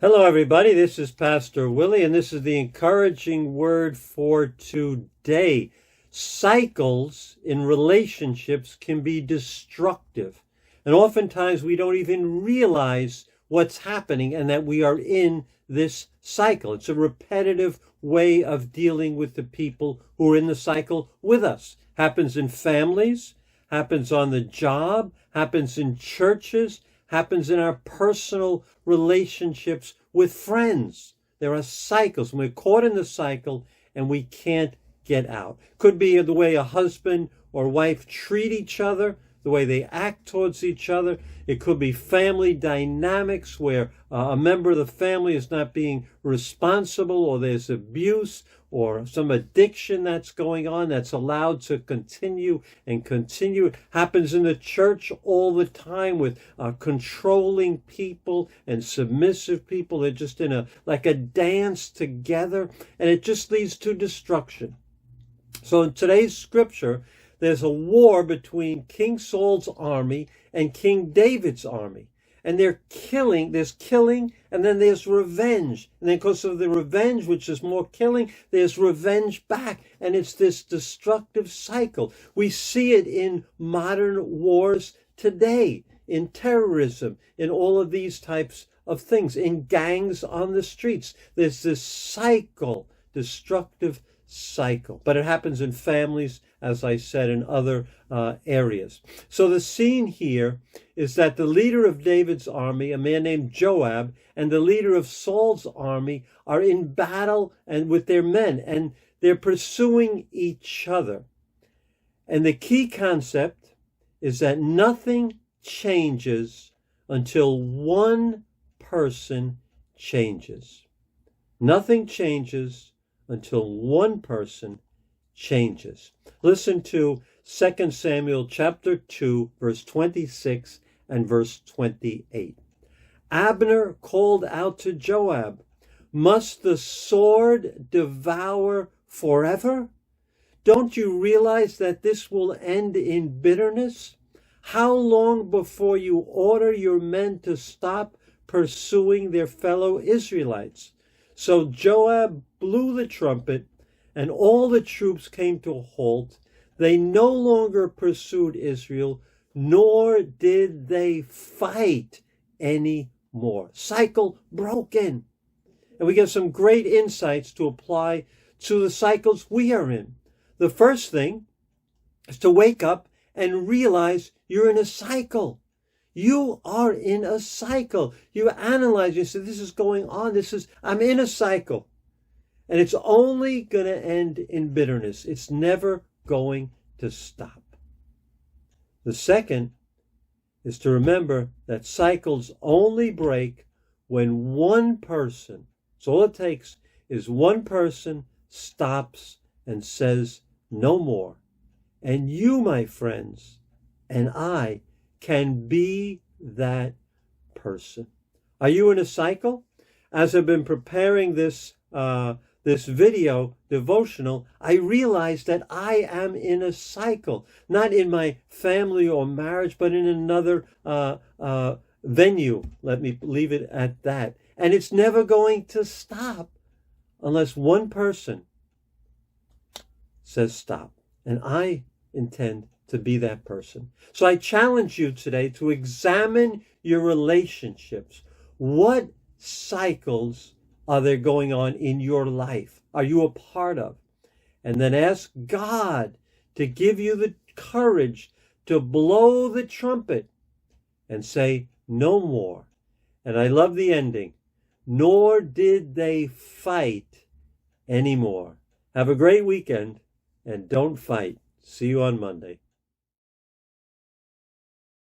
Hello, everybody. This is Pastor Willie, and this is the encouraging word for today. Cycles in relationships can be destructive, and oftentimes we don't even realize what's happening and that we are in this cycle. It's a repetitive way of dealing with the people who are in the cycle with us. Happens in families, happens on the job, happens in churches, happens in our personal relationships with friends. There are cycles, and we're caught in the cycle and we can't get out. Could be the way a husband or wife treat each other, the way they act towards each other. It could be family dynamics where a member of the family is not being responsible, or there's abuse or some addiction that's going on that's allowed to continue and continue. It happens in the church all the time with controlling people and submissive people. They're just in a dance together, and it just leads to destruction. So in today's scripture, there's a war between King Saul's army and King David's army. And there's killing, and then there's revenge. And then because of the revenge, which is more killing, there's revenge back. And it's this destructive cycle. We see it in modern wars today, in terrorism, in all of these types of things, in gangs on the streets. There's this cycle, destructive cycle. But it happens in families, as I said, in other areas. So the scene here is that the leader of David's army, a man named Joab, and the leader of Saul's army are in battle and with their men, and they're pursuing each other. And the key concept is that nothing changes until one person changes. Nothing changes until one person changes. Listen to 2 Samuel chapter 2, verse 26 and verse 28. Abner called out to Joab, "Must the sword devour forever? Don't you realize that this will end in bitterness? How long before you order your men to stop pursuing their fellow Israelites?" So Joab blew the trumpet, and all the troops came to a halt. They no longer pursued Israel, nor did they fight anymore. Cycle broken. And we get some great insights to apply to the cycles we are in. The first thing is to wake up and realize you're in a cycle. You are in a cycle. You analyze, you say, this is going on. I'm in a cycle. And it's only going to end in bitterness. It's never going to stop. The second is to remember that cycles only break when one person, that's all it takes, is one person stops and says no more. And you, my friends, and I can be that person. Are you in a cycle? As I've been preparing this video devotional, I realized that I am in a cycle, not in my family or marriage, but in another venue. Let me leave it at that. And it's never going to stop unless one person says stop. And I intend to be that person. So I challenge you today to examine your relationships. What cycles are there going on in your life? Are you a part of? And then ask God to give you the courage to blow the trumpet and say, no more. And I love the ending. Nor did they fight anymore. Have a great weekend, and don't fight. See you on Monday.